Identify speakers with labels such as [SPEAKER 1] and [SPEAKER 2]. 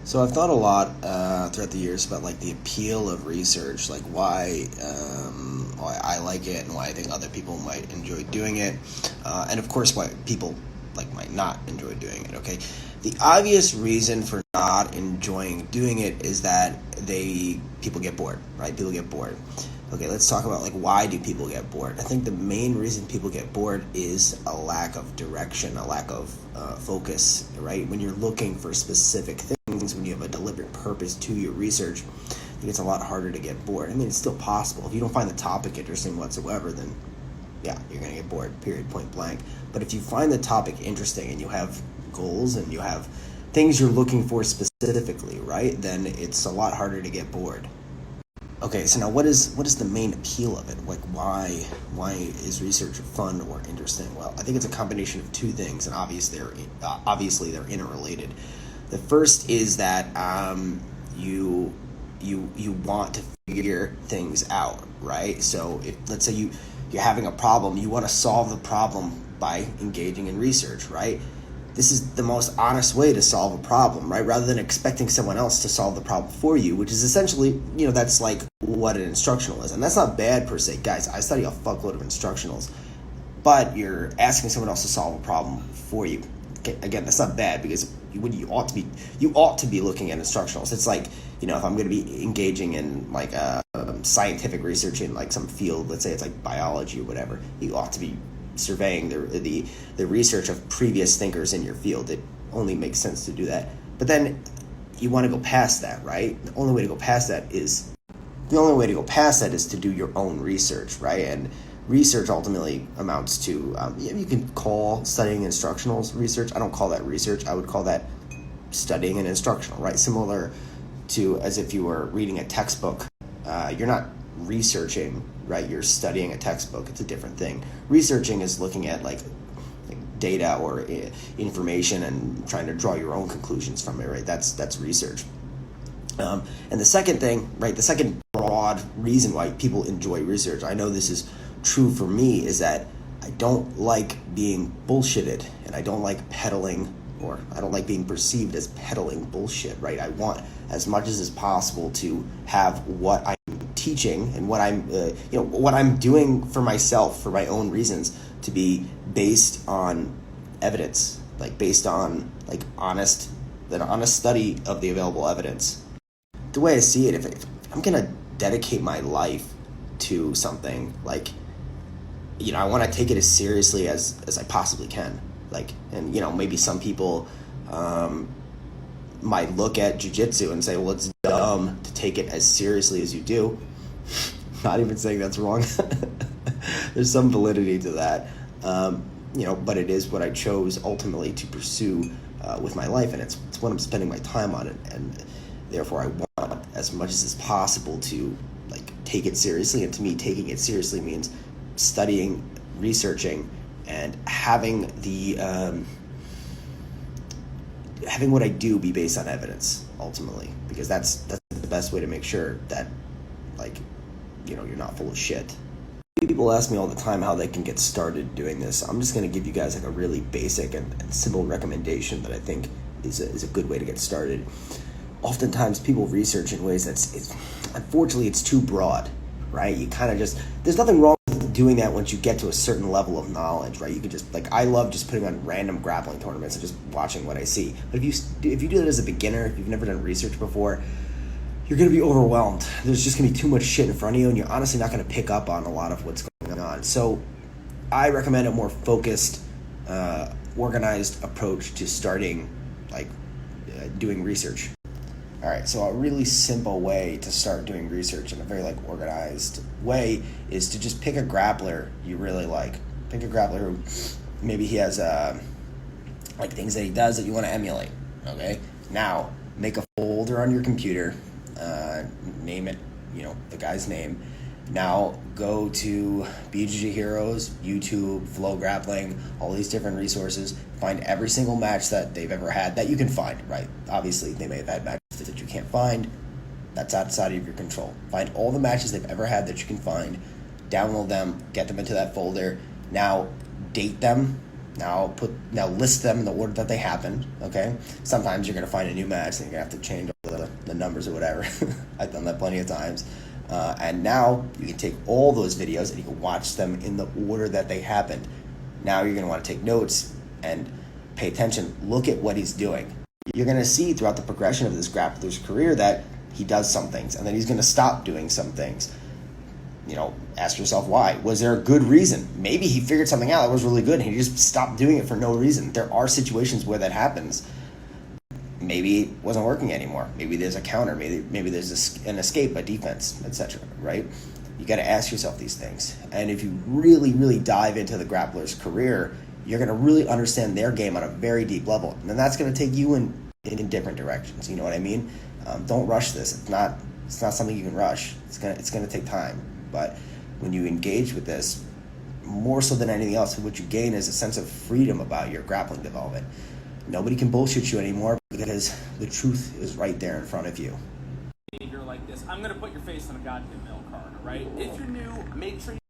[SPEAKER 1] So I've thought a lot throughout the years about like the appeal of research, like why I like it and why I think other people might enjoy doing it, and of course why people like might not enjoy doing it. Okay, the obvious reason for not enjoying doing it is that people get bored, right? People get bored. Okay, let's talk about like why do people get bored? I think the main reason people get bored is a lack of direction, a lack of focus, right? When you're looking for specific things, when you have a deliberate purpose to your research, I think it's a lot harder to get bored. I mean, it's still possible. If you don't find the topic interesting whatsoever, then yeah, you're going to get bored, period, point blank. But if you find the topic interesting and you have goals and you have things you're looking for specifically, right, then it's a lot harder to get bored. Okay, so now what is the main appeal of it? Like why is research fun or interesting? Well, I think it's a combination of two things, and obviously they're interrelated. The first is that you want to figure things out, right? So if let's say you're having a problem, you want to solve the problem by engaging in research, right? This is the most honest way to solve a problem, right? Rather than expecting someone else to solve the problem for you, which is essentially, that's like what an instructional is. And that's not bad per se. Guys, I study a fuckload of instructionals, but you're asking someone else to solve a problem for you. Okay, again, that's not bad because you ought to be looking at instructionals. It's like, if I'm going to be engaging in like scientific research in like some field, let's say it's like biology or whatever, you ought to be surveying the research of previous thinkers in your field. It only makes sense to do that. But then you want to go past that, right? The only way to go past that is to do your own research, right? And research ultimately amounts to you can call studying instructionals research. I don't call that research. I would call that studying an instructional, right? Similar to as if you were reading a textbook. You're not researching, right? You're studying a textbook. It's a different thing. Researching is looking at like data or information and trying to draw your own conclusions from it, right? That's research. And the second thing, right? The second broad reason why people enjoy research, I know this is true for me, is that I don't like being bullshitted, and I don't like peddling, or I don't like being perceived as peddling bullshit, right? I want as much as is possible to have what I'm teaching and what I'm doing for myself, for my own reasons, to be based on evidence, like based on like honest study of the available evidence. The way I see it, if I'm gonna dedicate my life to something, like, I want to take it as seriously as I possibly can. Like, and maybe some people might look at jiu-jitsu and say, well, it's dumb to take it as seriously as you do. Not even saying that's wrong. There's some validity to that. But it is what I chose ultimately to pursue with my life, and it's what I'm spending my time on, and therefore I want as much as is possible to like take it seriously. And to me, taking it seriously means studying, researching, and having having what I do be based on evidence ultimately, because that's the best way to make sure that like you're not full of shit. People ask me all the time how they can get started doing this. I'm just going to give you guys like a really basic and simple recommendation that I think is a good way to get started. Oftentimes people research in ways unfortunately it's too broad, right? You kind of there's nothing wrong with doing that once you get to a certain level of knowledge, right? You could just I love just putting on random grappling tournaments and just watching what I see. But if you do that as a beginner, if you've never done research before, you're going to be overwhelmed. There's just going to be too much shit in front of you, and you're honestly not going to pick up on a lot of what's going on. So I recommend a more focused, organized approach to starting doing research. All right, so a really simple way to start doing research in a very organized way is to just pick a grappler you really like. Pick a grappler who maybe he has things that he does that you want to emulate. Okay, now make a folder on your computer, name it, the guy's name. Now go to BJJ Heroes, YouTube, Flow Grappling, all these different resources. Find every single match that they've ever had that you can find, right? Obviously, they may have had matches that you can't find. That's outside of your control. Find all the matches they've ever had that you can find. Download them, get them into that folder. Now date them, Now list them in the order that they happened. Okay. Sometimes you're going to find a new match and you're going to have to change all the numbers or whatever. I've done that plenty of times. And now you can take all those videos and you can watch them in the order that they happened. Now you're going to want to take notes and pay attention. Look at what he's doing. You're going to see throughout the progression of this grappler's career that he does some things and then he's going to stop doing some things. Ask yourself why. Was there a good reason? Maybe he figured something out that was really good and he just stopped doing it for no reason. There are situations where that happens. Maybe it wasn't working anymore. Maybe there's a counter. Maybe there's an escape, a defense, etc. Right? You got to ask yourself these things. And if you really, really dive into the grappler's career, you're going to really understand their game on a very deep level. And then that's going to take you in different directions. You know what I mean? Don't rush this. It's not something you can rush. It's gonna take time. But when you engage with this, more so than anything else, what you gain is a sense of freedom about your grappling development. Nobody can bullshit you anymore because the truth is right there in front of you.
[SPEAKER 2] Behavior like this, I'm gonna put your face on a goddamn milk card, all right? If you're new, make sure